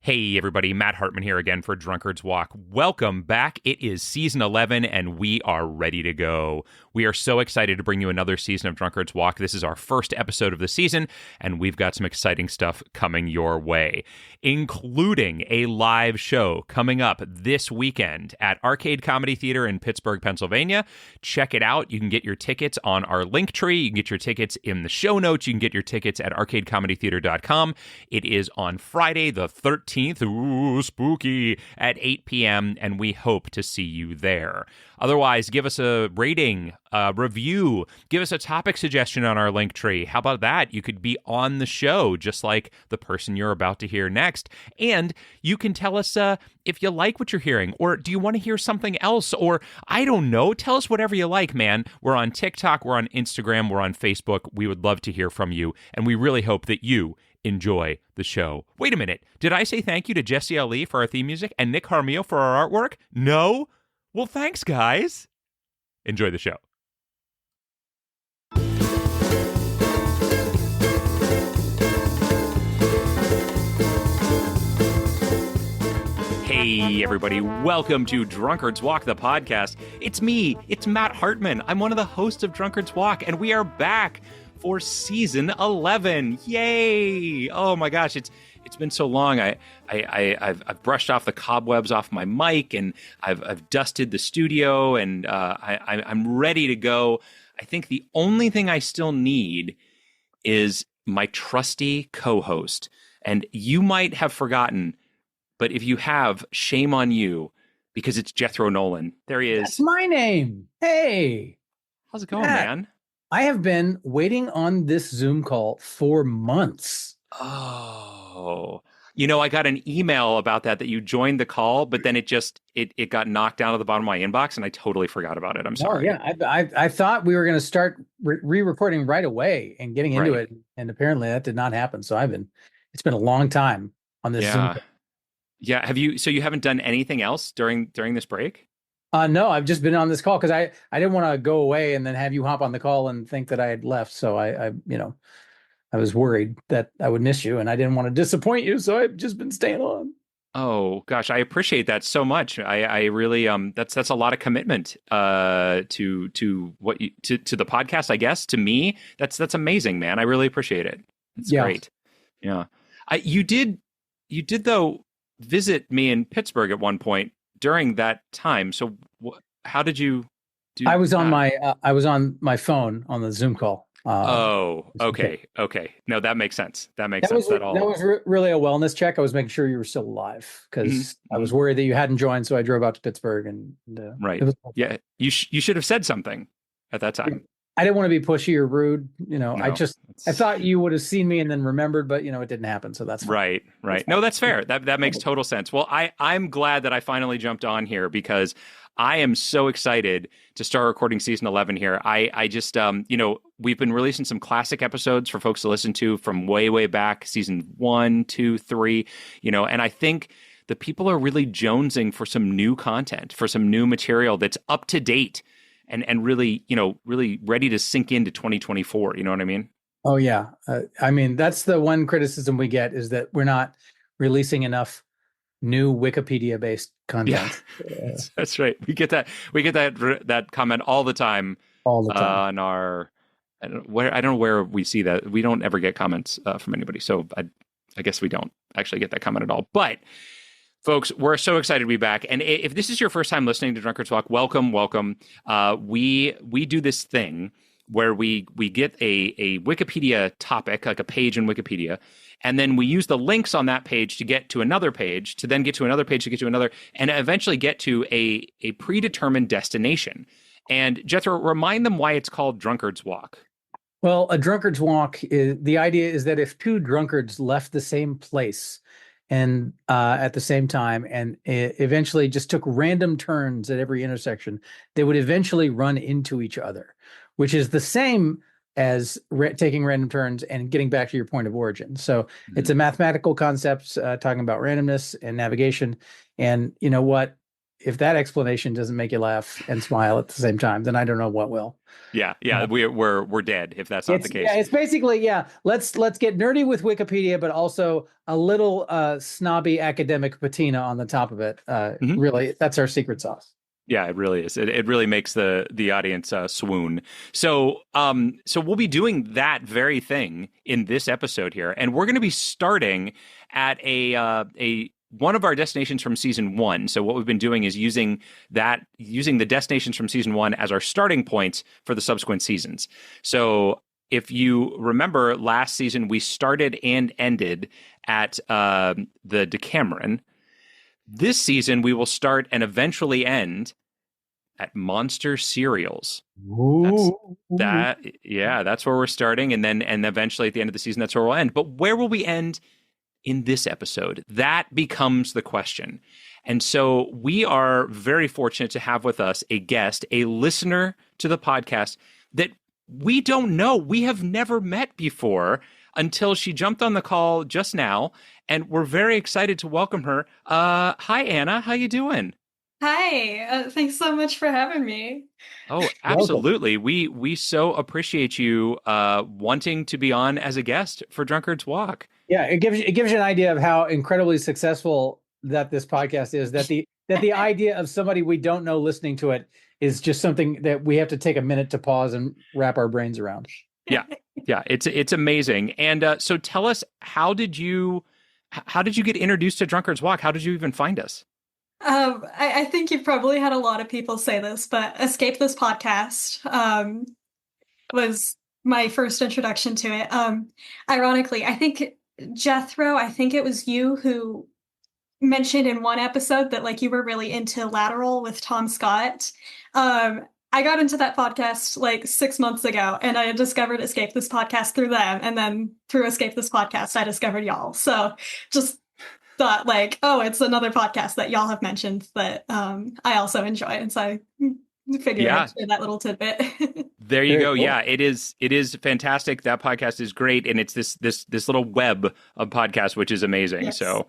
Hey everybody, Matt Hartman here again for Drunkard's Walk. Welcome back. It is season 11 and we are ready to go. We are so excited to bring you another season of Drunkard's Walk. This is our first episode of the season and we've got some exciting stuff coming your way, including a live show coming up this weekend at Arcade Comedy Theater in Pittsburgh, Pennsylvania. Check it out. You can get your tickets on our link tree. You can get your tickets in the show notes. You can get your tickets at arcadecomedytheater.com. It is on Friday the 13th. Ooh, spooky, at 8 p.m., and we hope to see you there. Otherwise, give us a rating, a review, give us a topic suggestion on our link tree. How about that? You could be on the show, just like the person you're about to hear next. And you can tell us if you like what you're hearing, or do you want to hear something else? Or, I don't know, tell us whatever you like, man. We're on TikTok, we're on Instagram, we're on Facebook. We would love to hear from you, and we really hope that you enjoy the show. Wait a minute. Did I say thank you to Jesse Ali for our theme music and Nick Harmio for our artwork? No? Well, thanks, guys. Enjoy the show. Hey, everybody. Welcome to Drunkard's Walk, the podcast. It's me. It's Matt Hartman. I'm one of the hosts of Drunkard's Walk, and we are back for season 11. Yay! Oh my gosh, it's been so long. I've brushed off the cobwebs off my mic, and I've dusted the studio, and I'm ready to go. I think the only thing I still need is my trusty co-host. And you might have forgotten, but if you have, shame on you, because it's Jethro Nolan. There he is. That's my name. Hey. How's it going, man? I have been waiting on this Zoom call for months. Oh, I got an email about that you joined the call, but then it got knocked down to the bottom of my inbox, and I totally forgot about it. I'm sorry. Oh, yeah, I thought we were going to start re-recording right away and getting into it, and apparently that did not happen. So it's been a long time on this Zoom call. Yeah. So you haven't done anything else during this break? No, I've just been on this call because I didn't want to go away and then have you hop on the call and think that I had left. So I was worried that I would miss you, and I didn't want to disappoint you. So I've just been staying on. Oh gosh, I appreciate that so much. I really that's a lot of commitment to what to the podcast. I guess to me that's amazing, man. I really appreciate it. It's great. Yeah, you did though visit me in Pittsburgh at one point during that time. So how did you do? I was on my phone on the Zoom call. Okay. No, that makes sense. That was really a wellness check. I was making sure you were still alive because I was worried that you hadn't joined. So I drove out to Pittsburgh and right. Yeah. You should have said something at that time. I didn't want to be pushy or rude. No, I thought you would have seen me and then remembered, but it didn't happen. So that's fine. Right. No, that's fair. That makes total sense. Well, I'm glad that I finally jumped on here because I am so excited to start recording season 11 here. I just, we've been releasing some classic episodes for folks to listen to from way, way back, season 1, 2, 3, and I think the people are really jonesing for some new content, for some new material that's up to date and really, really ready to sink into 2024. You know what I mean? Oh, yeah. That's the one criticism we get is that we're not releasing enough new Wikipedia-based content. Yeah, that's right. We get that comment all the time. On our, I don't know where we see that. We don't ever get comments from anybody, so I guess we don't actually get that comment at all. But folks, we're so excited to be back. And if this is your first time listening to Drunkard's Walk, welcome. We do this thing where we get a Wikipedia topic, like a page in Wikipedia, and then we use the links on that page to get to another page, to then get to another page, to get to another, and eventually get to a predetermined destination. And Jethro, remind them why it's called Drunkard's Walk. Well, a drunkard's walk, the idea is that if two drunkards left the same place and at the same time and eventually just took random turns at every intersection, they would eventually run into each other, which is the same as taking random turns and getting back to your point of origin. So it's a mathematical concept talking about randomness and navigation. And you know what? if that explanation doesn't make you laugh and smile at the same time, then I don't know what will. Yeah, Uh, we're dead if that's not the case. it's basically, let's get nerdy with Wikipedia, but also a little snobby academic patina on the top of it. Mhm. Really, that's our secret sauce. Yeah, it really is. It really makes the audience swoon. So we'll be doing that very thing in this episode here, and we're going to be starting at a one of our destinations from season one. So what we've been doing is using the destinations from season one as our starting points for the subsequent seasons. So if you remember, last season we started and ended at the Decameron. This season we will start and eventually end at Monster Cereals. That's Ooh. that. Yeah, that's where we're starting, and eventually at the end of the season, that's where we'll end. But where will we end in this episode? That becomes the question. And so we are very fortunate to have with us a guest, a listener to the podcast that we don't know. We have never met before until she jumped on the call just now, and we're very excited to welcome her. Hi, Anna. How you doing? Hi, thanks so much for having me. Oh, Welcome. absolutely. We so appreciate you wanting to be on as a guest for Drunkard's Walk. Yeah, it gives you an idea of how incredibly successful that this podcast is. That the idea of somebody we don't know listening to it is just something that we have to take a minute to pause and wrap our brains around. Yeah, yeah, it's amazing. And so tell us, how did you get introduced to Drunkard's Walk? How did you even find us? I think you've probably had a lot of people say this, but Escape This Podcast was my first introduction to it. Ironically, I think Jethro, I think it was you who mentioned in one episode that like you were really into Lateral with Tom Scott. I got into that podcast like 6 months ago, and I had discovered Escape This Podcast through them, and then through Escape This Podcast, I discovered y'all. So just thought like, oh, it's another podcast that y'all have mentioned that I also enjoy, and so I figured Yeah. I'd share that little tidbit. There you Very go. cool. Yeah, it is fantastic. That podcast is great, and it's this little web of podcasts, which is amazing. Yes. So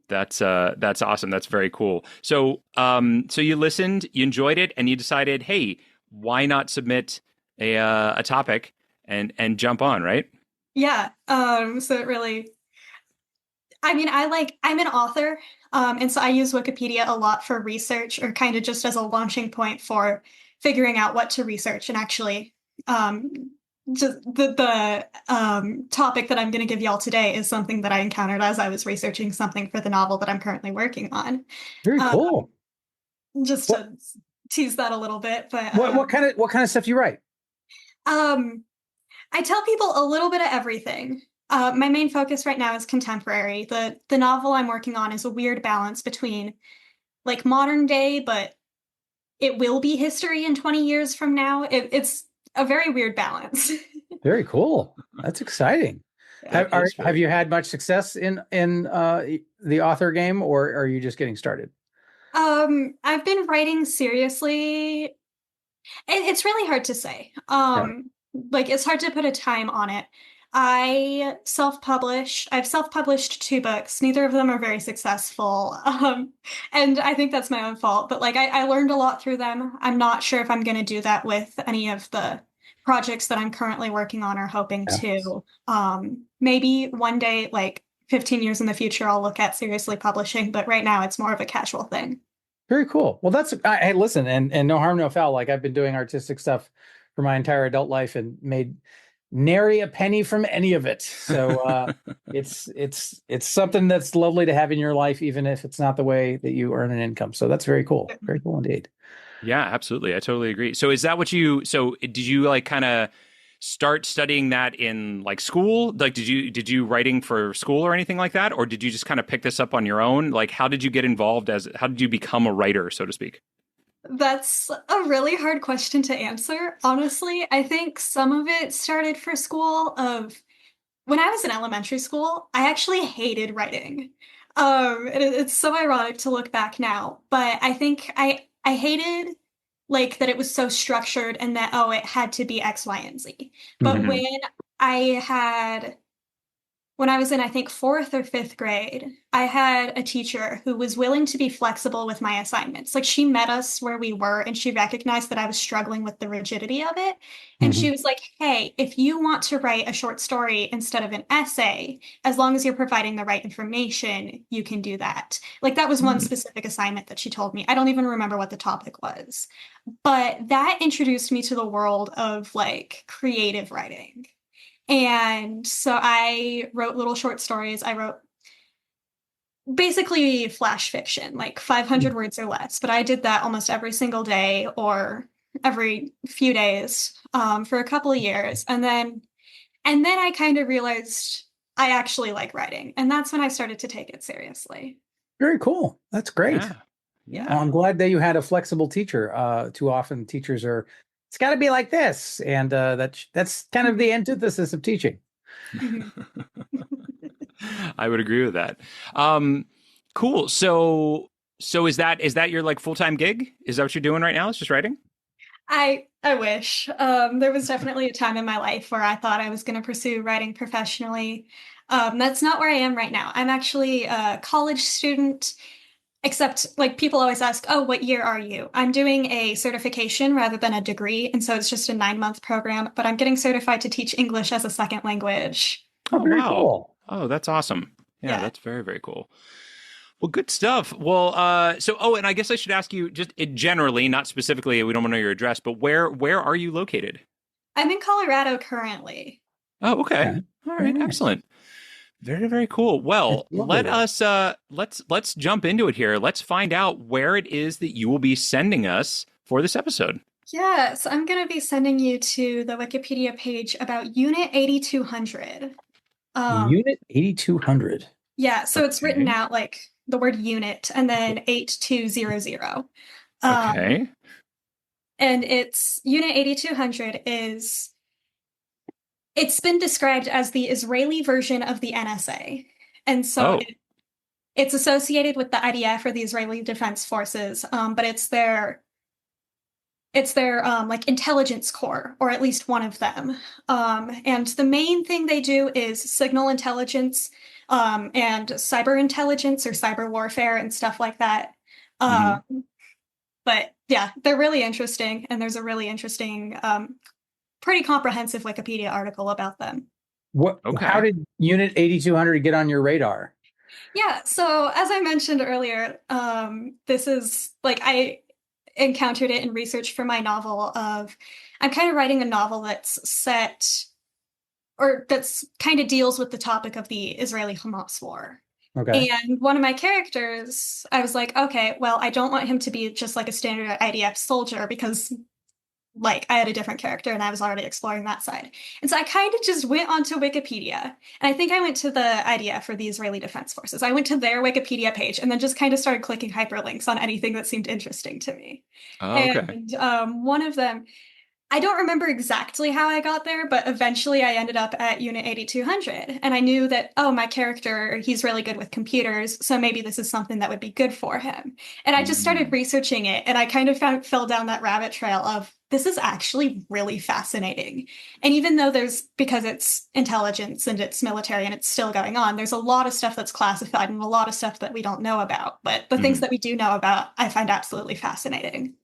that's awesome. That's very cool. So so you listened, you enjoyed it, and you decided, hey, why not submit a topic and jump on, right? Yeah. So it really, I mean, I'm an author, and so I use Wikipedia a lot for research, or kind of just as a launching point for figuring out what to research. And actually, just the topic that I'm going to give y'all today is something that I encountered as I was researching something for the novel that I'm currently working on. Very Um, cool. just to tease that a little bit, but What kind of stuff do you write? I tell people a little bit of everything. My main focus right now is contemporary. The novel I'm working on is a weird balance between like modern day, but it will be history in 20 years from now. It's a very weird balance. Very cool. That's exciting. Yeah. Have you had much success in the author game, or are you just getting started? I've been writing seriously. It's really hard to say. Like it's hard to put a time on it. I've self-published 2 books. Neither of them are very successful. And I think that's my own fault. But like I learned a lot through them. I'm not sure if I'm going to do that with any of the projects that I'm currently working on or hoping to. Maybe one day, like 15 years in the future, I'll look at seriously publishing. But right now, it's more of a casual thing. Very cool. Well, hey, listen, and no harm, no foul. Like I've been doing artistic stuff for my entire adult life and made nary a penny from any of it. So it's something that's lovely to have in your life, even if it's not the way that you earn an income. So that's very cool. Very cool indeed. Yeah, absolutely. I totally agree. So is that so did you like kind of start studying that in like school? Like did you writing for school or anything like that? Or did you just kind of pick this up on your own? Like how did you get involved how did you become a writer, so to speak? That's a really hard question to answer. Honestly, I think some of it started for school of when I was in elementary school, I actually hated writing. It's so ironic to look back now, but I think I hated like that it was so structured and that oh it had to be X, Y, and Z. But Mhm. I had when I was in, I think, fourth or fifth grade, I had a teacher who was willing to be flexible with my assignments. Like she met us where we were and she recognized that I was struggling with the rigidity of it. And she Mhm. was like, hey, if you want to write a short story instead of an essay, as long as you're providing the right information, you can do that. Like that was one Hmm. specific assignment that she told me. I don't even remember what the topic was, but that introduced me to the world of like creative writing. And so I wrote little short stories. I wrote basically flash fiction, like 500 words or less, but I did that almost every single day or every few days for a couple of years. And then I kind of realized I actually like writing. And that's when I started to take it seriously. Very cool. That's great. Yeah. Yeah. Well, I'm glad that you had a flexible teacher. Too often teachers are, it's got to be like this, and that's kind of the antithesis of teaching. Mhm. I would agree with that. Cool. So is that your like full-time gig? Is that what you're doing right now? It's just writing? I wish. There was definitely a time in my life where I thought I was going to pursue writing professionally. That's not where I am right now. I'm actually a college student, except like people always ask, oh, what year are you? I'm doing a certification rather than a degree. And so it's just a 9-month program, but I'm getting certified to teach English as a second language. Oh, Oh, very wow. cool. Oh, that's awesome. Yeah, Yeah. that's very, very cool. Well, good stuff. Well, and I guess I should ask you just generally, not specifically, we don't want to know your address, but where are you located? I'm in Colorado currently. Oh, okay. Okay. All Very right, nice. excellent. Very, very cool. It's Well, lovely let there. us let's jump into it here. Let's find out where it is that you will be sending us for this episode. Yeah, so I'm going to be sending you to the Wikipedia page about Unit 8200. Unit 8200. Yeah, so it's written Okay. out like the word unit and then 8200. Um, Okay. and it's Unit 8200 it's been described as the Israeli version of the NSA. And so Oh. it's associated with the IDF or the Israeli Defense Forces, but it's their like intelligence corps, or at least one of them. And the main thing they do is signal intelligence, and cyber intelligence or cyber warfare and stuff like that. Hmm. Um, but yeah, they're really interesting, and there's a really interesting, pretty comprehensive Wikipedia article about them. How Okay. did Unit 8200 get on your radar? Yeah, so as I mentioned earlier, this is like I encountered it in research for my novel of I'm kind of writing a novel that's set or that's kind of deals with the topic of the Israeli-Hamas war. Okay. And one of my characters, I was like, okay, well, I don't want him to be just like a standard IDF soldier because like I had a different character and I was already exploring that side. And so I kind of just went onto Wikipedia. And I think I went to the IDF or the Israeli Defense Forces. I went to their Wikipedia page and then just kind of started clicking hyperlinks on anything that seemed interesting to me. Oh, okay. And one of them, I don't remember exactly how I got there, but eventually I ended up at Unit 8200. And I knew that, oh, my character, he's really good with computers, so maybe this is something that would be good for him. And I just started Mm. researching it, and I kind of fell down that rabbit trail of this is actually really fascinating. And even though because it's intelligence and it's military and it's still going on, there's a lot of stuff that's classified and a lot of stuff that we don't know about. But the things Mhm. that we do know about, I find absolutely fascinating.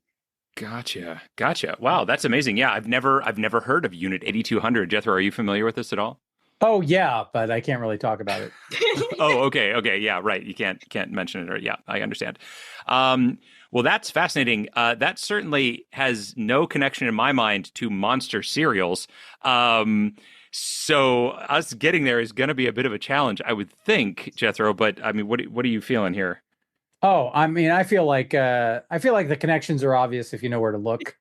Gotcha. Gotcha. Wow, that's amazing. Yeah, I've never heard of Unit 8200. Jethro, are you familiar with this at all? Oh yeah, but I can't really talk about it. Oh, okay. Okay. Yeah, right. You can't mention it or yeah, I understand. Well, that's fascinating. That certainly has no connection in my mind to monster cereals. So us getting there is going to be a bit of a challenge, I would think, Jethro, but I mean, what are you feeling here? Oh, I mean, I feel like the connections are obvious if you know where to look.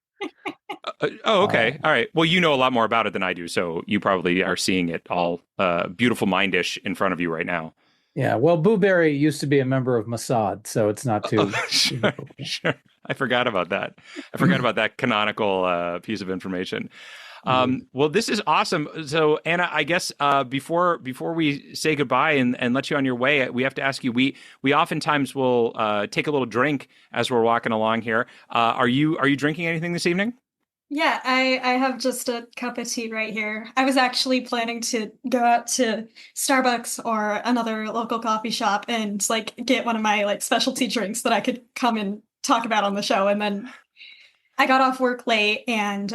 Oh, Uh, okay. All right. Well, you know a lot more about it than I do, so you probably are seeing it all beautiful mindish in front of you right now. yeah, well, Boo Berry used to be a member of Mossad, so it's not Oh, too. sure, sure. I forgot about that. I forgot about that canonical piece of information. Well, this is awesome. So, Anna, I guess before we say goodbye and let you on your way, we have to ask you. We oftentimes will take a little drink as we're walking along here. Are you drinking anything this evening? Yeah, I have just a cup of tea right here. I was actually planning to go out to Starbucks or another local coffee shop and like get one of my like specialty drinks that I could come and talk about on the show. And then I got off work late and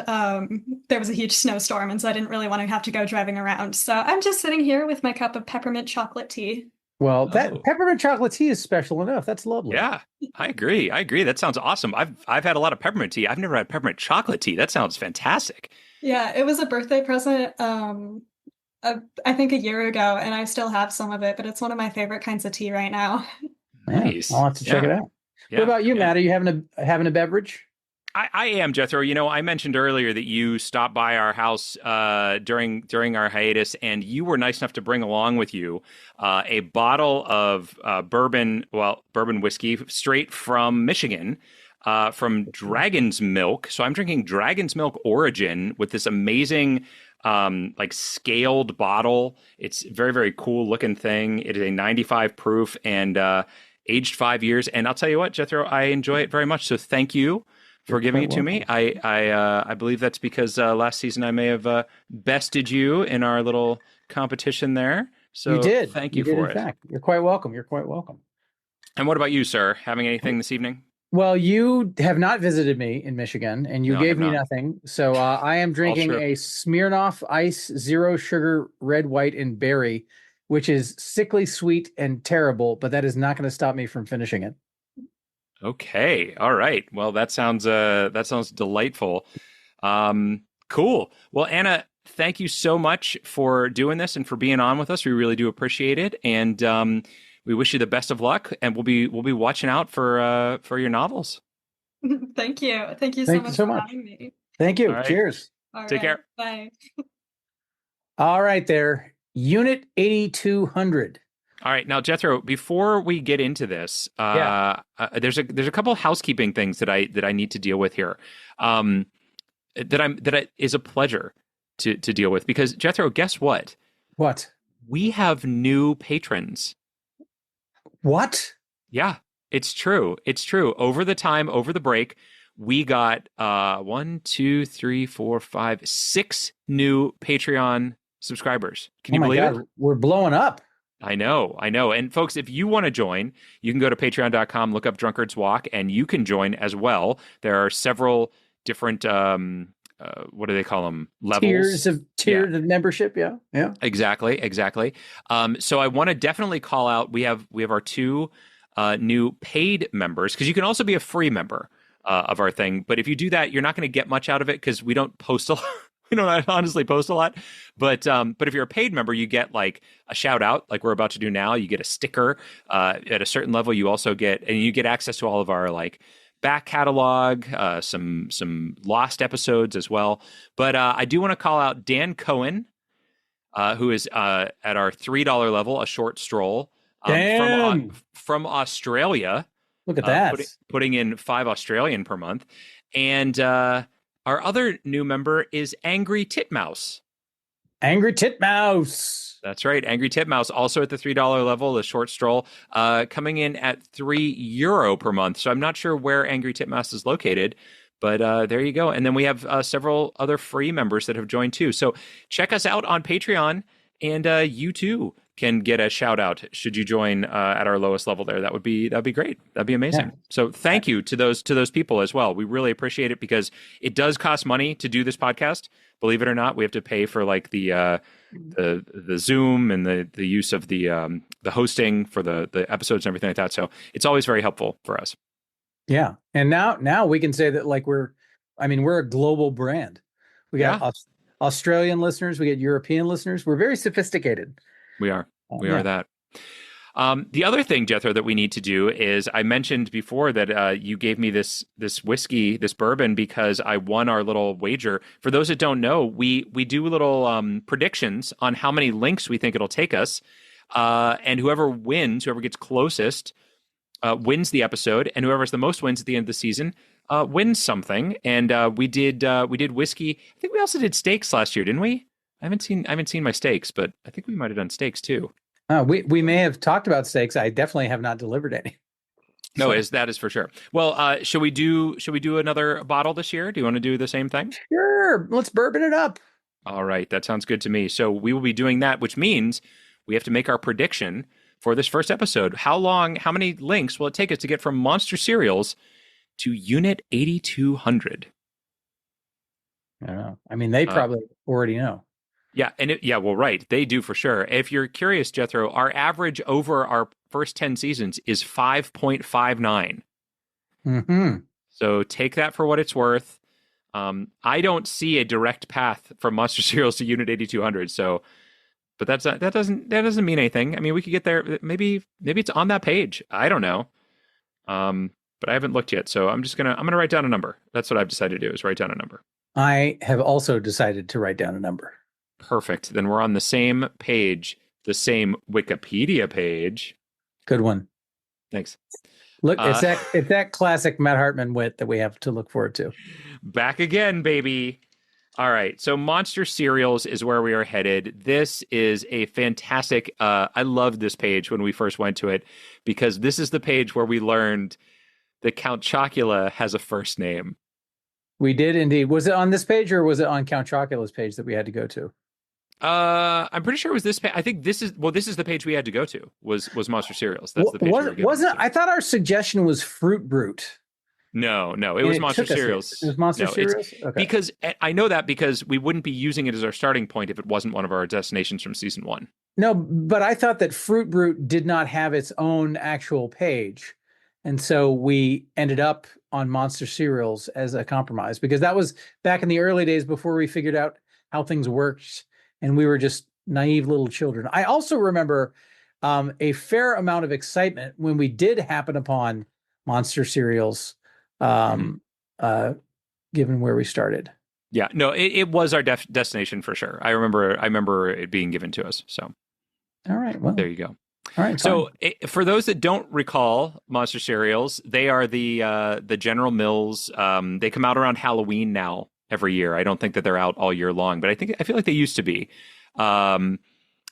there was a huge snowstorm, and so I didn't really want to have to go driving around. So I'm just sitting here with my cup of peppermint chocolate tea. Well, that Oh, peppermint chocolate tea is special enough. That's lovely. yeah, I agree. I agree. That sounds awesome. I've had a lot of peppermint tea. I've never had peppermint chocolate tea. That sounds fantastic. Yeah, it was a birthday present, I think a year ago, and I still have some of it, but it's one of my favorite kinds of tea right now. Yeah, Nice. I'll have to check Yeah. it out. What Yeah. about you, Yeah. Matt? Are you having a beverage? I am, Jethro. You know, I mentioned earlier that you stopped by our house during our hiatus, and you were nice enough to bring along with you a bottle of bourbon whiskey straight from Michigan, from Dragon's Milk. So I'm drinking Dragon's Milk Origin with this amazing like scaled bottle. It's very, very cool looking thing. It is a 95 proof and aged 5 years. And I'll tell you what, Jethro, I enjoy it very much. So thank you for You're giving it quite to me. I believe that's because last season I may have bested you in our little competition there. So You did. thank You you did, for in it. fact. You're quite welcome. You're quite welcome. And what about you, sir? Having anything this evening? Well, you have not visited me in Michigan, and you No, I gave have me not. nothing. So I am All drinking true. a Smirnoff Ice Zero Sugar Red, White, and Berry, which is sickly sweet and terrible, but that is not going to stop me from finishing it. Okay. All right. Well, that sounds delightful. Cool. Well, Anna, thank you so much for doing this and for being on with us. We really do appreciate it, and we wish you the best of luck. And we'll be watching out for your novels. Thank you. Thank you so Thank you much so for much. having me. Thank All you. right. Cheers. All Take right. care. Bye. All right, there. Unit 8200. All right, now Jethro, before we get into this, there's a couple of housekeeping things that I need to deal with here, that is a pleasure to deal with because Jethro, guess what? What? We have new patrons. What? Yeah, it's true. It's true. Over the break, we got 1, 2, 3, 4, 5, 6 new Patreon subscribers. Can you Oh my believe it? God, we're blowing up. I know. And folks, if you want to join, you can go to patreon.com, look up Drunkard's Walk, and you can join as well. There are several different, what do they call them? Levels. Tiers of membership. Yeah. Yeah. Exactly. So I want to definitely call out, we have our 2 new paid members, because you can also be a free member of our thing. But if you do that, you're not going to get much out of it because we don't post a lot. We don't honestly post a lot, but if you're a paid member, you get like a shout out, like we're about to do now. You get a sticker at a certain level. You also get access to all of our like back catalog, some lost episodes as well. But I do want to call out Dan Cohen, who is at our $3 level, a short stroll from Australia. Look at that. Putting in 5 Australian per month, and our other new member is Angry Titmouse. Angry Titmouse. That's right. Angry Titmouse, also at the $3 level, the short stroll, coming in at €3 per month. So I'm not sure where Angry Titmouse is located, but there you go. And then we have several other free members that have joined too. So check us out on Patreon, and you too can get a shout out should you join at our lowest level there. That'd be great. That'd be amazing. Yeah. So thank you to those people as well. We really appreciate it because it does cost money to do this podcast. Believe it or not, we have to pay for like the Zoom and the use of the hosting for the episodes and everything like that. So it's always very helpful for us. Yeah, and now we can say that like we're a global brand. We got Australian listeners, we get European listeners. We're very sophisticated. We are that. The other thing, Jethro, that we need to do is I mentioned before that you gave me this whiskey, this bourbon, because I won our little wager. For those that don't know, we do little predictions on how many links we think it'll take us, and whoever gets closest, wins the episode, and whoever has the most wins at the end of the season wins something. And we did whiskey. I think we also did steaks last year, didn't we? I haven't seen my steaks, but I think we might have done steaks too. We may have talked about steaks. I definitely have not delivered any. No, So that is for sure. Well, should we do another bottle this year? Do you want to do the same thing? sure, let's bourbon it up. All right, that sounds good to me. So we will be doing that, which means we have to make our prediction for this first episode. How many links will it take us to get from Monster Cereals to Unit 8200? I don't know. I mean, they Uh, probably already know. yeah, well, right. They do for sure. If you're curious, Jethro, our average over our first 10 seasons is 5.59. Hmm. So take that for what it's worth. I don't see a direct path from Monster Cereals to Unit 8200. So, but that doesn't mean anything. I mean, we could get there. Maybe it's on that page. I don't know. But I haven't looked yet. So I'm gonna write down a number. That's what I've decided to do, is write down a number. I have also decided to write down a number. Perfect. Then we're on the same page, the same Wikipedia page. Good one. Thanks. Look, it's that classic Matt Hartman wit that we have to look forward to. Back again, baby. All right. So Monster Cereals is where we are headed. This is a fantastic, I loved this page when we first went to it, because this is the page where we learned that Count Chocula has a first name. We did indeed. Was it on this page or was it on Count Chocula's page that we had to go to? I'm pretty sure it was this page. I think this is the page we had to go to was Monster Cereals. That's the page. Wasn't I thought our suggestion was Fruit Brute. No, it was Monster Cereals. It was Monster Cereals? Okay. Because I know that because we wouldn't be using it as our starting point if it wasn't one of our destinations from season 1. No, but I thought that Fruit Brute did not have its own actual page. And so we ended up on Monster Cereals as a compromise, because that was back in the early days before we figured out how things worked. And we were just naive little children. I also remember a fair amount of excitement when we did happen upon Monster Cereals, given where we started. Yeah, no, it was our destination for sure. I remember it being given to us. So, all right, well, there you go. All right. So, for those that don't recall Monster Cereals, they are the General Mills. They come out around Halloween now every year. I don't think that they're out all year long, but I feel like they used to be. Count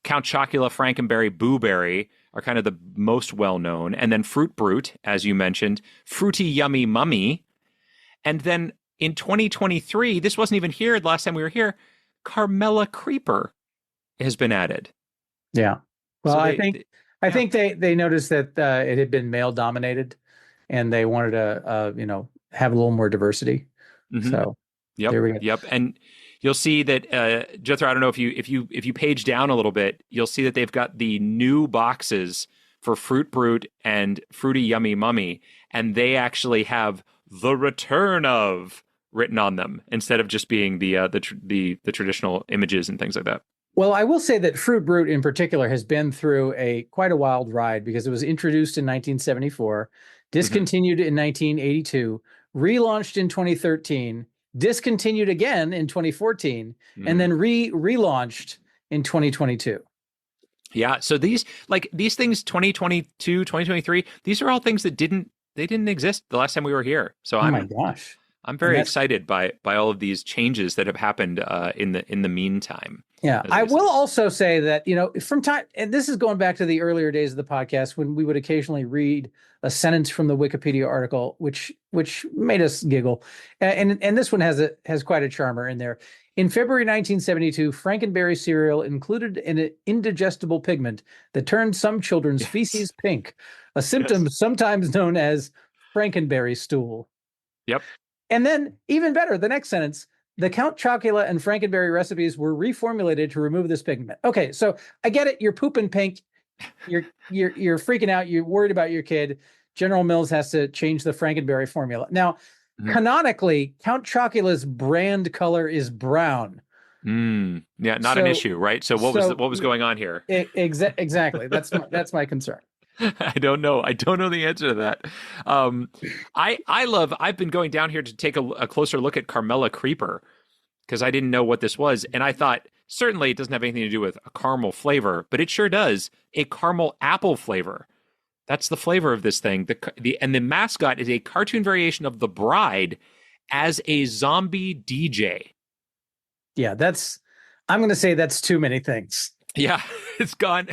Chocula, Frankenberry, Boo Berry are kind of the most well known, and then Fruit Brute, as you mentioned, Fruity Yummy Mummy, and then in 2023, this wasn't even here the last time we were here, Carmella Creeper has been added. Yeah. Well, So I think they noticed that it had been male dominated, and they wanted to have a little more diversity. Mm-hmm. So yep, there we go. Yep, and you'll see that Jethro, I don't know if you page down a little bit, you'll see that they've got the new boxes for Fruit Brute and Fruity Yummy Mummy, and they actually have the return of written on them instead of just being the traditional images and things like that. Well, I will say that Fruit Brute in particular has been through quite a wild ride, because it was introduced in 1974, discontinued in 1982, relaunched in 2013, discontinued again in 2014, and then relaunched in 2022. Yeah, so these things 2022, 2023, these are all things that didn't exist the last time we were here. So my gosh. I'm very excited by all of these changes that have happened in the meantime. Yeah, I will also say that, from time, and this is going back to the earlier days of the podcast when we would occasionally read a sentence from the Wikipedia article, which made us giggle, and this one has quite a charmer in there. In February 1972, Frankenberry cereal included an indigestible pigment that turned some children's feces pink, a symptom sometimes known as Frankenberry stool. Yep. And then, even better, the next sentence: the Count Chocula and Frankenberry recipes were reformulated to remove this pigment. Okay, so I get it. You're pooping pink. You're freaking out. You're worried about your kid. General Mills has to change the Frankenberry formula. Now, canonically, Count Chocula's brand color is brown. Yeah, not an issue, right? So what was going on here? Exactly. That's my concern. I don't know the answer to that. I've been going down here to take a closer look at Carmella Creeper, because I didn't know what this was. And I thought, certainly it doesn't have anything to do with a caramel flavor, but it sure does. A caramel apple flavor. That's the flavor of this thing. And the mascot is a cartoon variation of the Bride as a zombie DJ. Yeah, I'm going to say that's too many things. Yeah, it's gone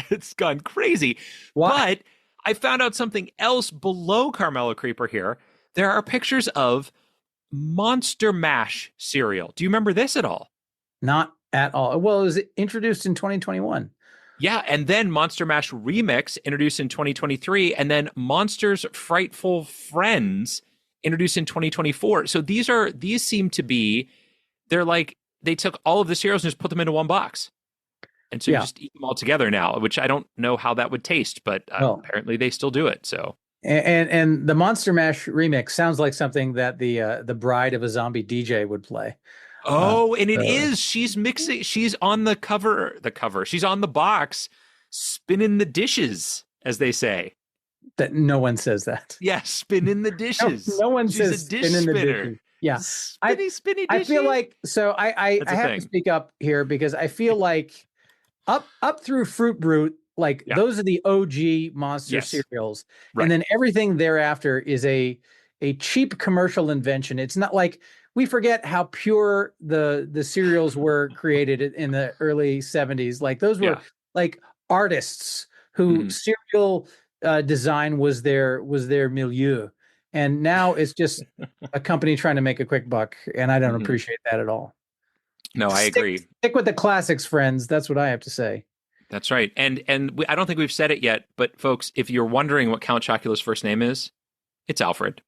crazy. Why? But I found out something else below Carmelo Creeper here. There are pictures of Monster Mash cereal. Do you remember this at all? Not at all. Well, it was introduced in 2021. Yeah, and then Monster Mash Remix introduced in 2023, and then Monsters Frightful Friends introduced in 2024. So these seem to be, they're like, they took all of the cereals and just put them into one box. And so you just eat them all together now, which I don't know how that would taste, but apparently they still do it. So and the Monster Mash Remix sounds like something that the bride of a zombie DJ would play. Oh, and it is. She's mixing. She's on the cover. She's on the box, spinning the dishes, as they say. That no one says that. Yeah, spinning the dishes. No one She's says a dish spinning spinner. the dishes. Yeah, spinny dishy. I feel like I have thing. to speak up here because I feel like up through Fruit Brute, like those are the OG monster cereals, and then everything thereafter is a cheap commercial invention. It's not like. We forget how pure the cereals were created in the early 70s. Like those were like artists who cereal design was their milieu. And now it's just a company trying to make a quick buck. And I don't appreciate that at all. No, I agree. Stick with the classics, friends. That's what I have to say. That's right. And I don't think we've said it yet, but folks, if you're wondering what Count Chocula's first name is, it's Alfred.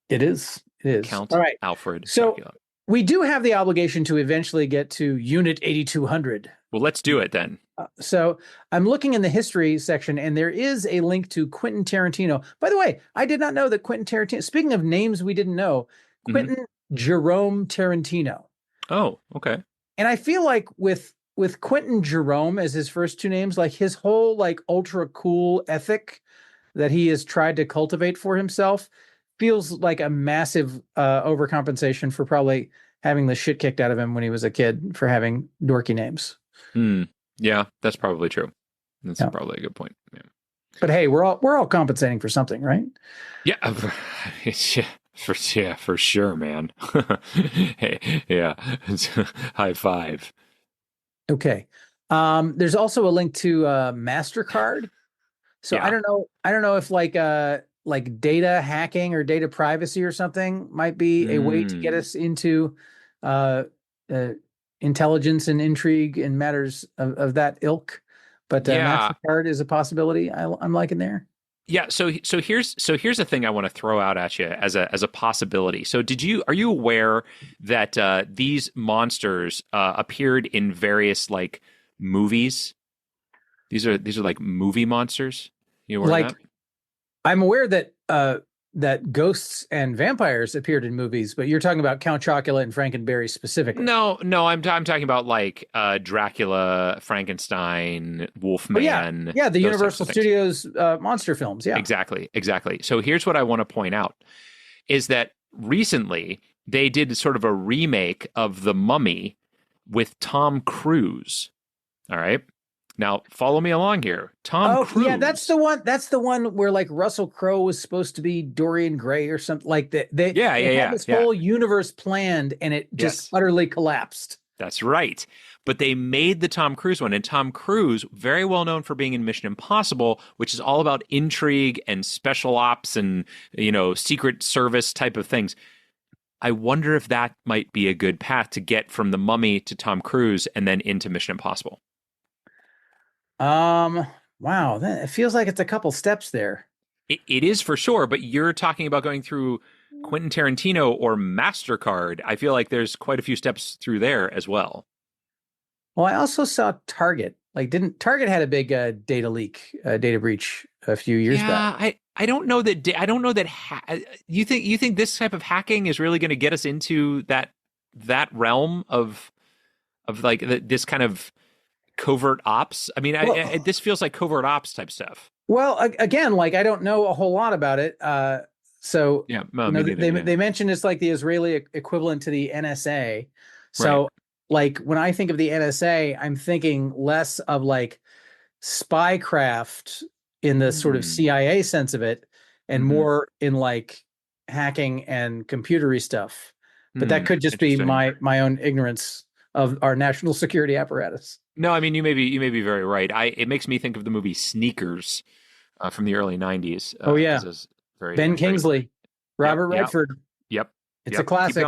It is. It is. Count all right. Alfred. So Chocula. We do have the obligation to eventually get to Unit 8200. Well, let's do it then. So I'm looking in the history section, and there is a link to Quentin Tarantino. By the way, I did not know that Quentin Tarantino, speaking of names we didn't know, Quentin Jerome Tarantino. Oh, okay. And I feel like with Quentin Jerome as his first two names, like his whole like ultra cool ethic that he has tried to cultivate for himself feels like a massive overcompensation for probably having the shit kicked out of him when he was a kid for having dorky names. Yeah, that's probably true. That's probably a good point. Yeah. But hey, we're all compensating for something, right? Yeah, for sure, man. Hey, yeah, high five. Okay. There's also a link to MasterCard. So I don't know if like data hacking or data privacy or something might be a way to get us into intelligence and intrigue in matters of that ilk. But MasterCard is a possibility I'm liking there. Yeah, so here's a thing I want to throw out at you as a possibility. So are you aware that these monsters appeared in various like movies? These are like movie monsters. You aware of that? I'm aware that that ghosts and vampires appeared in movies, but you're talking about Count Chocula and Frankenberry specifically. No, I'm talking about like Dracula, Frankenstein, Wolfman. The Universal Studios monster films. Yeah, exactly. So here's what I want to point out is that recently they did sort of a remake of The Mummy with Tom Cruise. All right. Now, follow me along here. Tom Cruise. Yeah, that's the one. That's the one where like Russell Crowe was supposed to be Dorian Gray or something like that. They had this whole universe planned, and it just utterly collapsed. That's right. But they made the Tom Cruise one, and Tom Cruise, very well known for being in Mission Impossible, which is all about intrigue and special ops and Secret Service type of things. I wonder if that might be a good path to get from The Mummy to Tom Cruise and then into Mission Impossible. Wow, it feels like it's a couple steps there. It is for sure, but you're talking about going through Quentin Tarantino or MasterCard. I feel like there's quite a few steps through there as well. Well, I also saw Target. Like, didn't Target had a big data leak, data breach a few years back? I don't know that. You think this type of hacking is really going to get us into that realm of like this kind of covert ops? I mean, this feels like covert ops type stuff. Well, again, like I don't know a whole lot about it. So yeah, they mentioned it's like the Israeli equivalent to the NSA. So like when I think of the NSA, I'm thinking less of like spycraft in the sort of CIA sense of it, and more in like hacking and computery stuff. But that could just be my own ignorance of our national security apparatus. No, I mean you may be very right. It makes me think of the movie Sneakers, from the early 90s. Oh, yeah. 'cause it was very, Ben very Kingsley, Robert Yep, Redford. yep, It's a yep. classic.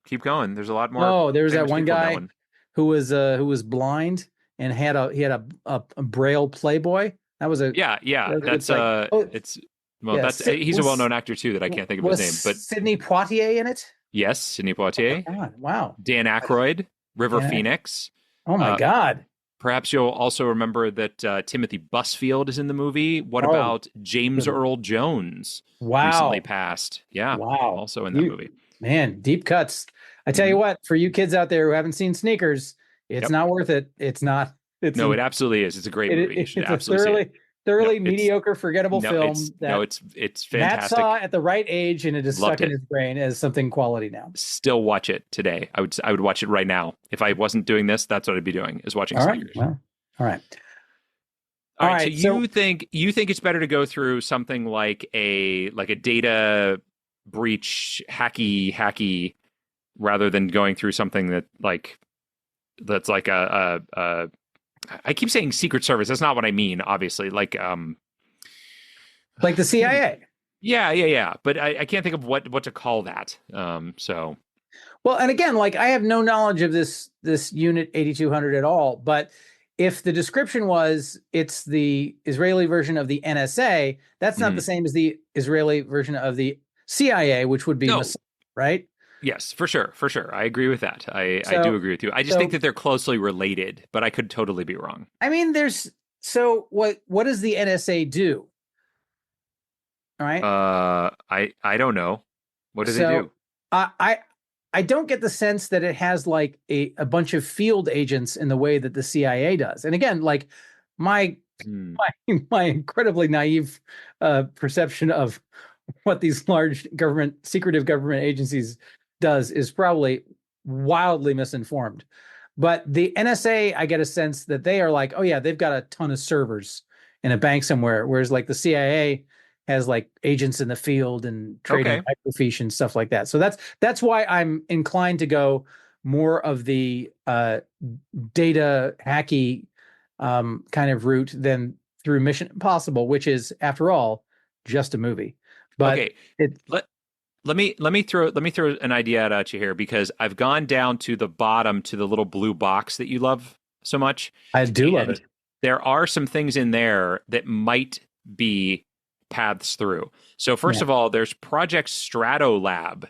Keep going. There's a lot more Oh, there was that famous one people in that guy one. who was blind and had a Braille Playboy. That was a Yeah. it's That's like oh it's well, yeah. that's he's a well-known actor too that I can't think of his Was name, but Sidney Poitier in it? yes, Sidney Oh Poitier, my God! Wow. Dan Aykroyd, River Dan Aykroyd. Phoenix. Oh my Uh, God! Perhaps you'll also remember that Timothy Busfield is in the movie. What Oh, about James good. Earl Jones? Recently Wow! passed. Yeah, Wow! also in that movie. Man, deep cuts. I tell you what, for you kids out there who haven't seen Sneakers, it's Yep. not worth it. It's not. No, it absolutely is. It's a great movie. You should It's a absolutely see it. thoroughly No, mediocre, forgettable no, film that it's Matt fantastic. saw at the right age, and it is Loved stuck in it. his brain as something quality now. Still watch it today. I would watch it right now. If I wasn't doing this, that's what I'd be doing, is watching All right. Sneakers. Well, all right. All right. right, So you think it's better to go through something like a data breach hacky rather than going through something that's like a I keep saying Secret Service. That's not what I mean, obviously. Like the CIA. Yeah. But I can't think of what to call that. So Well, and again, like I have no knowledge of this Unit 8200 at all, but if the description was it's the Israeli version of the NSA, that's not the same as the Israeli version of the CIA, which would be Mossad, right? Yes, for sure. I agree with that. I do agree with you. I just think that they're closely related, but I could totally be wrong. I mean, what does the NSA do? All right. I don't know. What do they do? I don't get the sense that it has like a bunch of field agents in the way that the CIA does. And again, like my incredibly naive perception of what these large secretive government agencies does is probably wildly misinformed. But the NSA, I get a sense that they are like, oh yeah, they've got a ton of servers in a bank somewhere, whereas like the CIA has like agents in the field and trading microfiche and stuff like that. So that's why I'm inclined to go more of the data hacky kind of route than through Mission Impossible, which is, after all, just a movie. But let me throw an idea out at you here, because I've gone down to the bottom to the little blue box that you love so much. I do love it. There are some things in there that might be paths through. So first of all, there's Project Stratolab,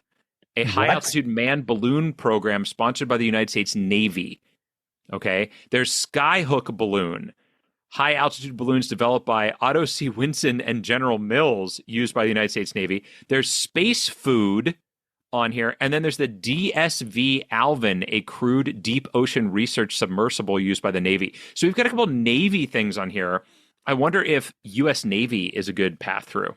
a high altitude manned balloon program sponsored by the United States Navy. Okay. There's Skyhook Balloon, high altitude balloons developed by Otto C. Winson and General Mills, used by the United States Navy. There's Space Food on here. And then there's the DSV Alvin, a crewed deep ocean research submersible used by the Navy. So we've got a couple of Navy things on here. I wonder if U.S. Navy is a good path through.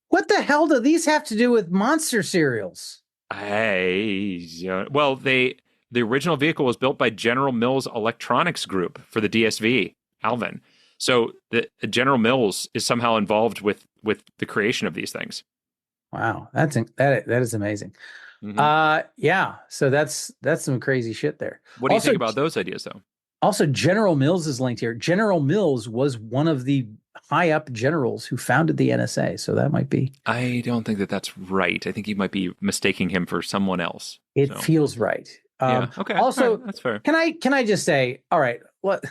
What the hell do these have to do with monster cereals? Well, the original vehicle was built by General Mills Electronics Group for the DSV Alvin. So the General Mills is somehow involved with the creation of these things. Wow, that is amazing. Yeah, so that's some crazy shit there. What do you think about those ideas, though? Also, General Mills is linked here. General Mills was one of the high-up generals who founded the NSA, so that might be. I don't think that's right. I think you might be mistaking him for someone else. It feels right. Yeah. Okay. Also, right, that's fair. Can I just say, all right, what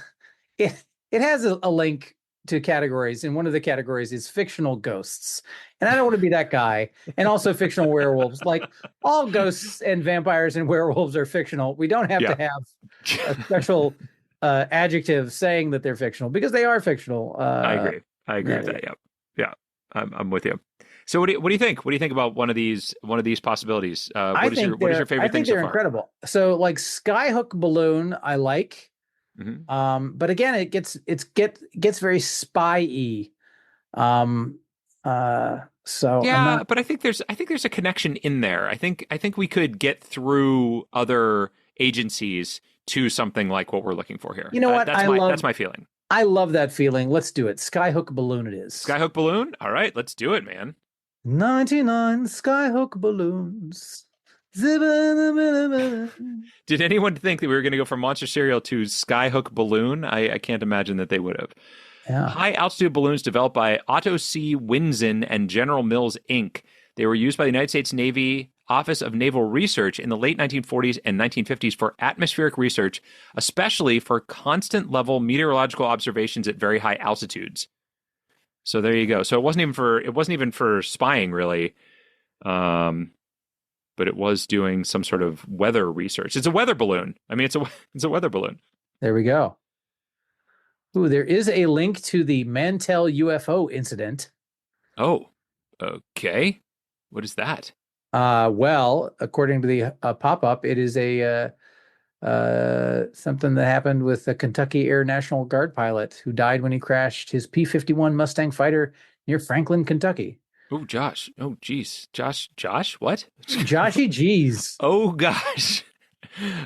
it has a link to categories, and one of the categories is fictional ghosts. And I don't want to be that guy. And also fictional werewolves. Like, all ghosts and vampires and werewolves are fictional. We don't have to have a special adjective saying that they're fictional, because they are fictional. I agree with that. Yeah. I'm with you. So what do you think? What do you think about one of these possibilities? What is your favorite thing so far? I think they're incredible. So like Skyhook Balloon, I like. But again, it gets very spy-y. So but I think there's a connection in there. I think we could get through other agencies to something like what we're looking for here. You know what? That's my feeling. I love that feeling. Let's do it. Skyhook Balloon it is. Skyhook Balloon? All right, let's do it, man. 99 Skyhook balloons. Did anyone think that we were going to go from Monster Cereal to Skyhook Balloon? I can't imagine that they would have. Yeah. High altitude balloons developed by Otto C. Winzen and General Mills Inc. They were used by the United States Navy Office of Naval Research in the late 1940s and 1950s for atmospheric research, especially for constant level meteorological observations at very high altitudes. So there you go. So it wasn't even for spying really, but it was doing some sort of weather research. It's a weather balloon. I mean, it's a weather balloon. There we go. Ooh, there is a link to the Mantell UFO incident. Oh, okay. What is that? Well, according to the pop-up, it is a something that happened with a Kentucky Air National Guard pilot who died when he crashed his P-51 Mustang fighter near Franklin, Kentucky. Oh, Josh. Oh, geez. Josh, what? Joshy G's. Oh, gosh.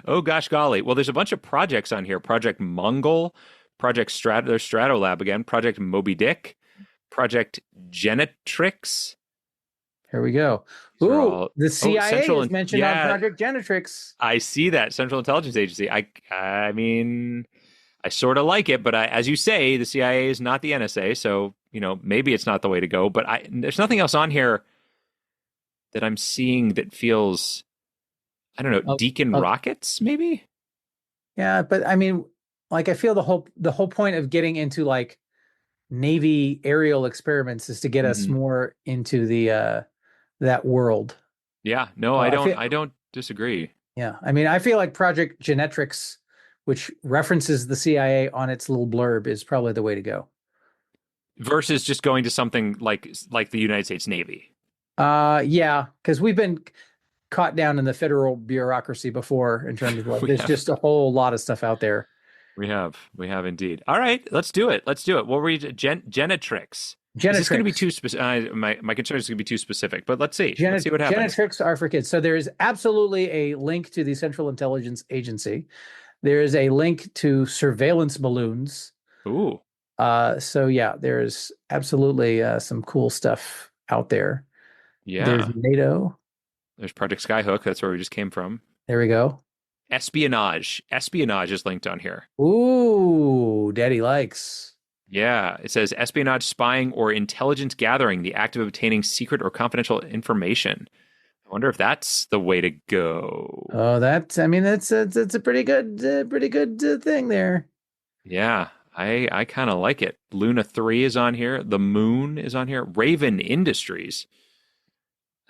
Oh, gosh, golly. Well, there's a bunch of projects on here. Project Mongol, Project there's Stratolab again, Project Moby Dick, Project Genetrix. Here we go. Ooh, the CIA is mentioned on Project Genetrix. I see that. Central Intelligence Agency. I mean, I sort of like it, but as you say, the CIA is not the NSA, so, maybe it's not the way to go. But there's nothing else on here that I'm seeing that feels, I don't know, Deacon rockets, maybe? Yeah, but I mean, like, I feel the whole point of getting into like Navy aerial experiments is to get us more into the that world. Yeah, no, I don't disagree. Yeah, I mean, I feel like Project Genetrix, which references the CIA on its little blurb, is probably the way to go. Versus just going to something like the United States Navy. Yeah, because we've been caught down in the federal bureaucracy before in terms of like, there's just a whole lot of stuff out there. We have indeed. All right, let's do it. What were you, Genetrix? Genetrix. Is this going to be too specific? My concern is going to be too specific, but let's see. Let's see what happens. Genetrix are for kids. So there is absolutely a link to the Central Intelligence Agency. There is a link to surveillance balloons. Ooh. So yeah, there's absolutely some cool stuff out there. Yeah. There's NATO. There's Project Skyhook. That's where we just came from. There we go. Espionage. Espionage is linked on here. Ooh, Daddy likes. Yeah, it says espionage, spying, or intelligence gathering, the act of obtaining secret or confidential information. I wonder if that's the way to go. Oh, that's a pretty good thing there. Yeah, I kind of like it. Luna 3 is on here. The Moon is on here. Raven Industries,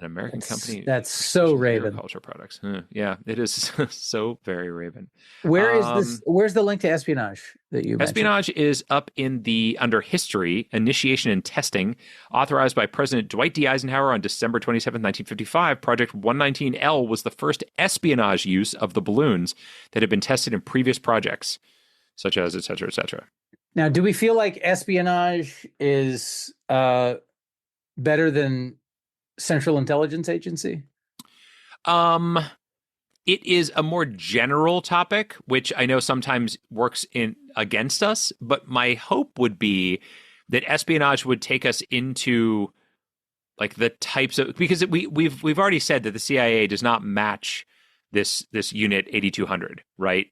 an American company. That's so Raven. Agriculture products. Yeah, it is so very Raven. Where is this? Where's the link to espionage that you mentioned? Espionage is up under history, initiation and testing, authorized by President Dwight D. Eisenhower on December 27, 1955. Project 119L was the first espionage use of the balloons that had been tested in previous projects, such as et cetera, et cetera. Now, do we feel like espionage is better than Central Intelligence Agency? It is a more general topic, which I know sometimes works against us, but my hope would be that espionage would take us into like the types of, because we've already said that the CIA does not match this unit 8200, right?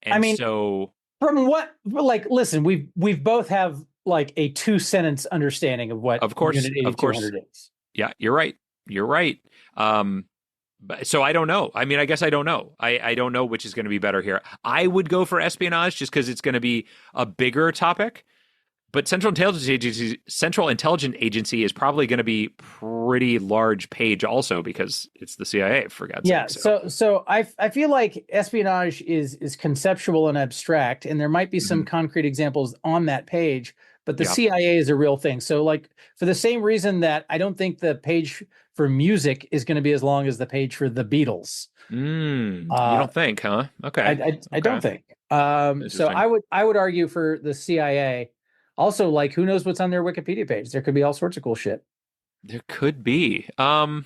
And I mean, so from what, like, listen, we've both have like a 2-sentence understanding of what unit 8200 is. Yeah, you're right. So I don't know. I mean, I guess I don't know. I don't know which is going to be better here. I would go for espionage just because it's going to be a bigger topic. But Central Intelligence Agency is probably going to be pretty large page also because it's the CIA, for God's sake. Yeah. So I feel like espionage is conceptual and abstract, and there might be some concrete examples on that page. But the CIA is a real thing. So, like, for the same reason that I don't think the page for music is going to be as long as the page for the Beatles. You don't think, huh? Okay. I don't think. So I would argue for the CIA. Also, like, who knows what's on their Wikipedia page? There could be all sorts of cool shit. There could be. Unless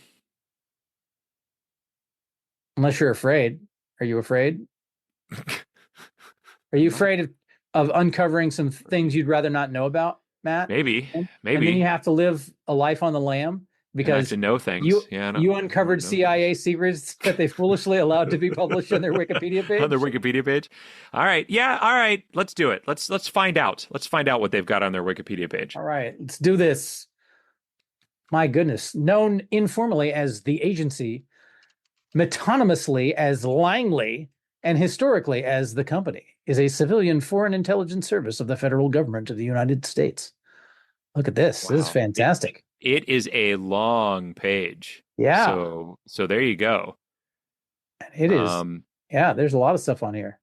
you're afraid. Are you afraid? Are you afraid of uncovering some things you'd rather not know about, Matt? Maybe. And then you have to live a life on the lam. because to know things. you Yeah, you uncovered CIA secrets that they foolishly allowed to be published on their Wikipedia page. On their Wikipedia page. All right. Yeah. All right. Let's do it. Let's find out. Let's find out what they've got on their Wikipedia page. All right, let's do this. My goodness, known informally as the agency, metonymously as Langley, and historically as the company, is a civilian foreign intelligence service of the federal government of the United States. Look at this. Wow. This is fantastic. It is a long page. Yeah. So there you go. It is. Yeah, there's a lot of stuff on here.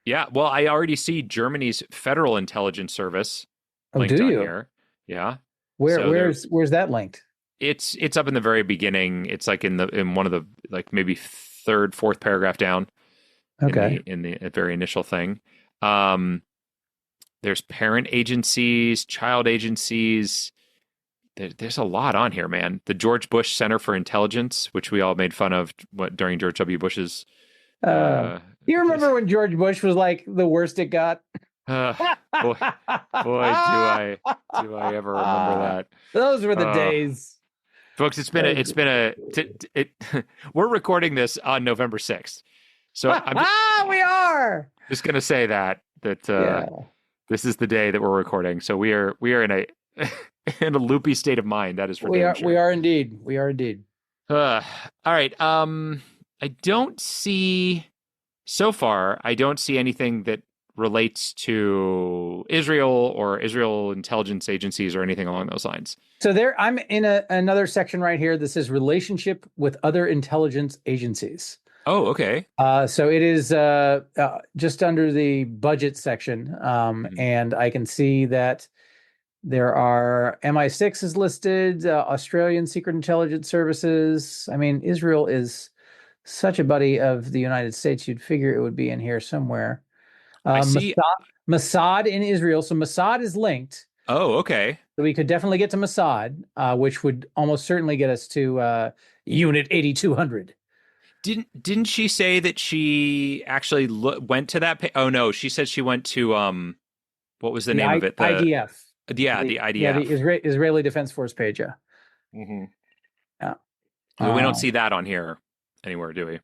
Yeah. Well, I already see Germany's Federal Intelligence Service linked on here. Yeah. Where's that linked? It's up in the very beginning. It's like in one of the like maybe third, fourth paragraph down. Okay. In the very initial thing. There's parent agencies, child agencies. There's a lot on here, man. The George Bush Center for Intelligence, which we all made fun of during George W. Bush's. You remember when George Bush was like the worst it got? Boy, do I ever remember that. Those were the days. Folks, we're recording this on November 6th. So we are just going to say that this is the day that we're recording. So we are in a in a loopy state of mind. That is for damn sure. We are indeed. All right. I don't see anything that relates to Israel or Israel intelligence agencies or anything along those lines. So I'm in another section right here. This is relationship with other intelligence agencies. Oh, okay. So it is just under the budget section, and I can see that there are MI6 is listed, Australian Secret Intelligence Services. I mean, Israel is such a buddy of the United States. You'd figure it would be in here somewhere. I see Mossad in Israel. So Mossad is linked. Oh, okay. So we could definitely get to Mossad, which would almost certainly get us to Unit 8200. Didn't she say that she actually went to that page? Oh no, she said she went to what was the name of it? The IDF. Yeah, the IDF. Yeah, the Israeli Defense Force page. Yeah. Mm-hmm. Yeah. We don't see that on here anywhere, do we?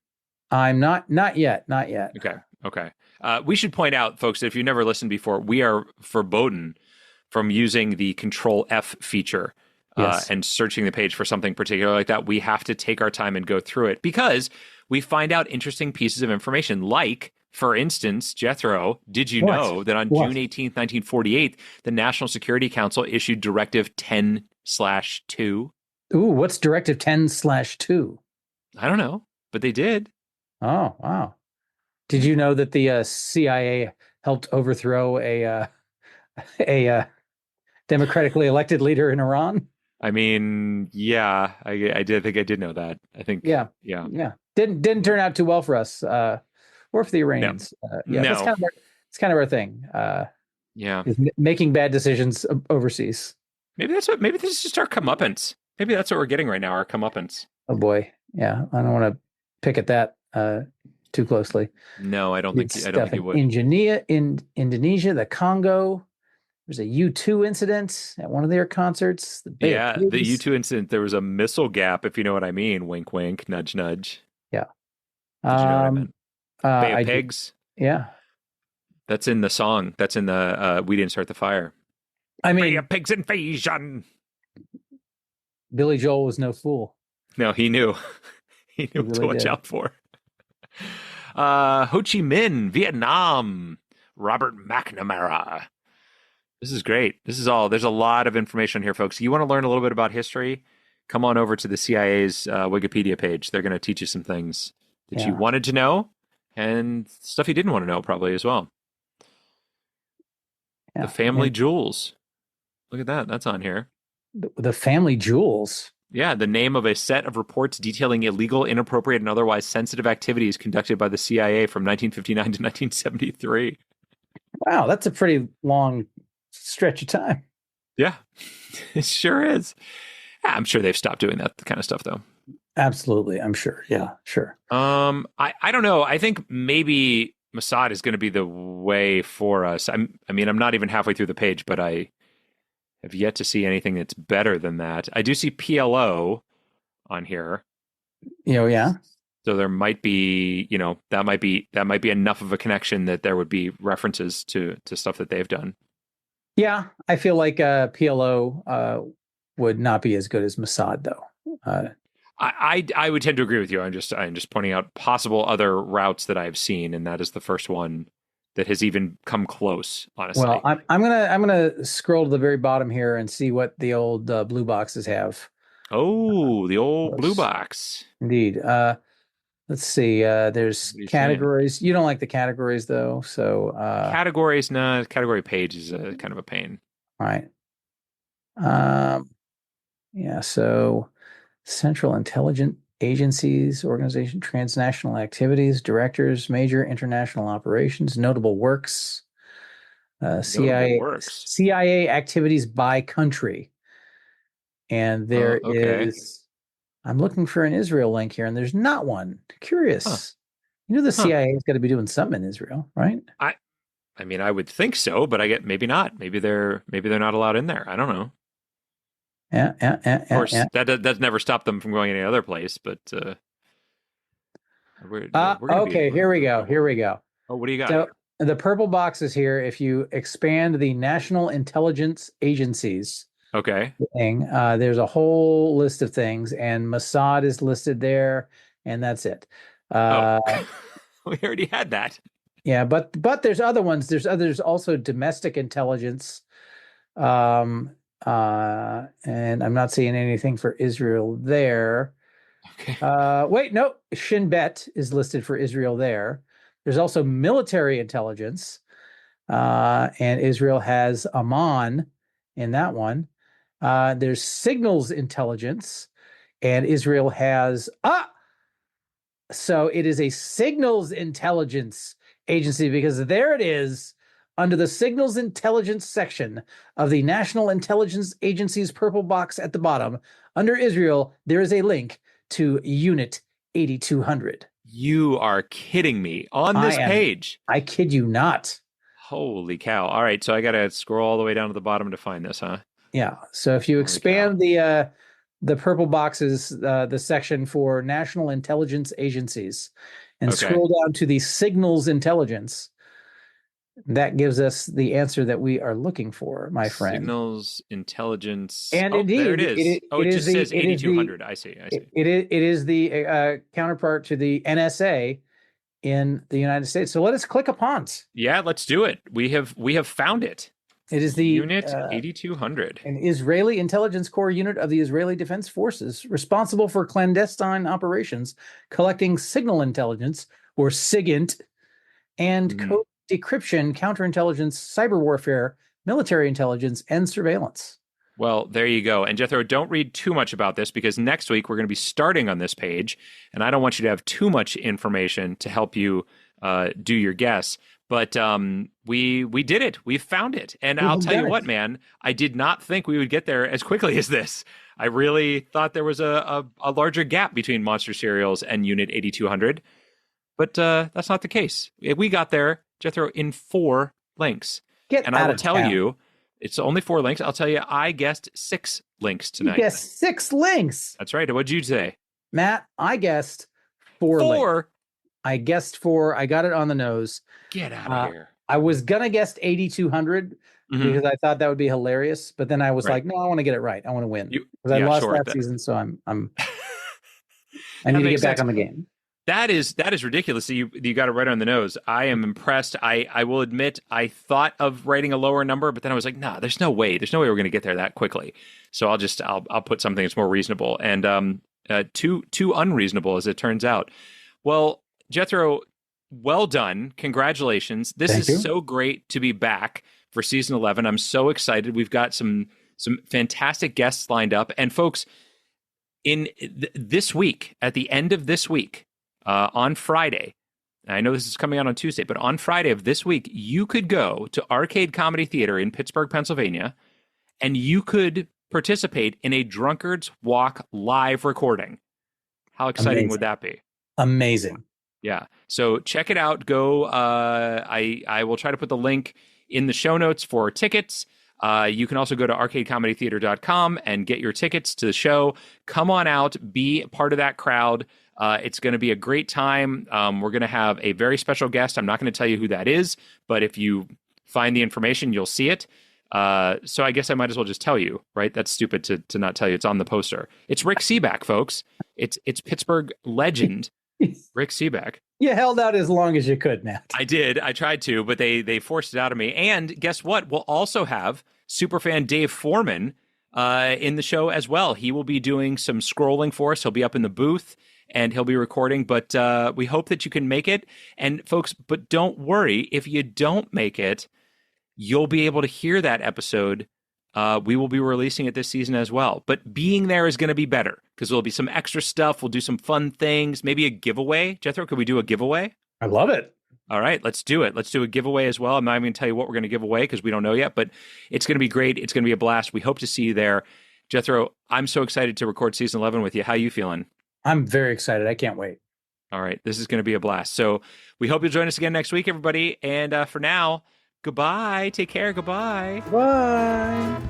I'm not yet. Okay. We should point out, folks, that if you've never listened before, we are verboten from using the Control F feature. Yes. And searching the page for something particular like that. We have to take our time and go through it because we find out interesting pieces of information. Like, for instance, Jethro, did you know that on June 18th, 1948, the National Security Council issued Directive 10/2? Ooh, what's Directive 10/2? I don't know, but they did. Oh, wow. Did you know that the CIA helped overthrow a democratically elected leader in Iran? I mean, yeah, I did know that. I think, yeah. Didn't turn out too well for us, or for the Iranians. No. That's kind of our thing. Is making bad decisions overseas. Maybe this is just our comeuppance. Maybe that's what we're getting right now, our comeuppance. Oh boy, yeah. I don't want to pick at that too closely. No, I don't think you would. In Indonesia, the Congo. There's a U2 incident at one of their concerts. The U2 incident. There was a missile gap, if you know what I mean. Wink, wink, nudge, nudge. Yeah. Did you know what I meant? Bay of Pigs. Yeah. That's in the song. That's in the We Didn't Start the Fire. I mean, Bay of Pigs invasion. Billy Joel was no fool. No, he knew. He knew what to watch out for. Ho Chi Minh, Vietnam. Robert McNamara. This is great. There's a lot of information here, folks. You want to learn a little bit about history? Come on over to the CIA's Wikipedia page. They're going to teach you some things that you wanted to know and stuff you didn't want to know probably as well. Yeah. The Family Jewels. Look at that. That's on here. The Family Jewels. Yeah, the name of a set of reports detailing illegal, inappropriate, and otherwise sensitive activities conducted by the CIA from 1959 to 1973. Wow, that's a pretty long stretch of time. Yeah, it sure is. I'm sure they've stopped doing that kind of stuff, though. Absolutely, I'm sure. Yeah, sure. I don't know. I think maybe Mossad is going to be the way for us. I'm not even halfway through the page, but I have yet to see anything that's better than that. I do see PLO, on here. Yeah. So there might be, that might be enough of a connection that there would be references to stuff that they've done. Yeah, I feel like PLO would not be as good as Mossad, though. I would tend to agree with you. I'm just pointing out possible other routes that I've seen, and that is the first one that has even come close, honestly. Well, I'm gonna scroll to the very bottom here and see what the old blue boxes have. Oh, the old blue box. Indeed. Let's see. There's What are you categories. You don't like the categories though, so categories. No, category page is a kind of a pain. all right. Yeah. So Central Intelligence Agencies, Organization, Transnational Activities, Directors, Major International Operations, Notable Works, Notable works. CIA activities by country. And there okay. is, I'm looking for an Israel link here, and there's not one. Curious. Huh. The CIA's got to be doing something in Israel, right? I mean, I would think so, but I get maybe not. Maybe they're not allowed in there. I don't know. Yeah. Of course, that's never stopped them from going any other place. But okay, here we go. Here we go. Oh, what do you got? So the purple box is here. If you expand the National Intelligence Agencies thing, there's a whole list of things, and Mossad is listed there, and that's it. We already had that. Yeah, but there's other ones. There's also domestic intelligence, and I'm not seeing anything for Israel there. Okay. Wait, no, Shin Bet is listed for Israel there. There's also military intelligence, and Israel has Amman in that one. There's signals intelligence, and Israel has so it is a signals intelligence agency, because there it is under the signals intelligence section of the National Intelligence Agency's purple box at the bottom. Under Israel, there is a link to Unit 8200. You are kidding me. On this page. I kid you not. Holy cow. All right, so I got to scroll all the way down to the bottom to find this, huh? Yeah. So if you expand the purple boxes, the section for National Intelligence Agencies, and scroll down to the signals intelligence, that gives us the answer that we are looking for, my friend. Signals intelligence. And indeed, there it is. It just says 8200. I see. It is the counterpart to the NSA in the United States. So let us click upon it. Yeah, let's do it. We have found it. It is the Unit 8200, an Israeli intelligence corps unit of the Israeli Defense Forces, responsible for clandestine operations, collecting signal intelligence, or SIGINT, and code decryption, counterintelligence, cyber warfare, military intelligence, and surveillance. Well, there you go. And Jethro, don't read too much about this, because next week we're going to be starting on this page, and I don't want you to have too much information to help you do your guess. But we did it. We found it. And I'll tell you what, man, I did not think we would get there as quickly as this. I really thought there was a larger gap between Monster Serials and Unit 8200. But that's not the case. We got there, Jethro, in 4 links. And I will tell you, it's only 4 links. I'll tell you, I guessed 6 links tonight. You guessed 6 links. That's right. What'd you say? Matt, I guessed 4 links. I guessed 4. I got it on the nose. Get out of here. I was going to guess 8,200 because I thought that would be hilarious. But then I was like, no, I want to get it right. I want to win. Because I lost that season, so I need to get back on the game. That is ridiculous. You got it right on the nose. I am impressed. I will admit, I thought of writing a lower number, but then I was like, nah, there's no way. There's no way we're going to get there that quickly. So I'll put something that's more reasonable, and too unreasonable, as it turns out. Well, Jethro, well done. Congratulations. This is so great to be back for season 11. I'm so excited. We've got some fantastic guests lined up. And folks, in this week, at the end of this week, on Friday, I know this is coming out on Tuesday, but on Friday of this week, you could go to Arcade Comedy Theater in Pittsburgh, Pennsylvania, and you could participate in a Drunkard's Walk live recording. How exciting would that be? Amazing. Yeah. So check it out. Go. I will try to put the link in the show notes for tickets. You can also go to arcadecomedytheater.com and get your tickets to the show. Come on out, be part of that crowd. It's going to be a great time. We're going to have a very special guest. I'm not going to tell you who that is, but if you find the information, you'll see it. So I guess I might as well just tell you, right? That's stupid to not tell you. It's on the poster. It's Rick Seaback, folks. It's Pittsburgh legend, Rick Seaback. You held out as long as you could, Matt. I did. I tried to, but they forced it out of me. And guess what? We'll also have superfan Dave Foreman in the show as well. He will be doing some scrolling for us. He'll be up in the booth and he'll be recording, but we hope that you can make it. And folks, but don't worry, if you don't make it, you'll be able to hear that episode. We will be releasing it this season as well. But being there is going to be better because there'll be some extra stuff. We'll do some fun things, maybe a giveaway. Jethro, could we do a giveaway? I love it. All right, let's do it. Let's do a giveaway as well. I'm not even going to tell you what we're going to give away because we don't know yet, but it's going to be great. It's going to be a blast. We hope to see you there. Jethro, I'm so excited to record season 11 with you. How are you feeling? I'm very excited. I can't wait. All right, this is going to be a blast. So we hope you'll join us again next week, everybody. And for now, goodbye. Take care. Goodbye. Bye.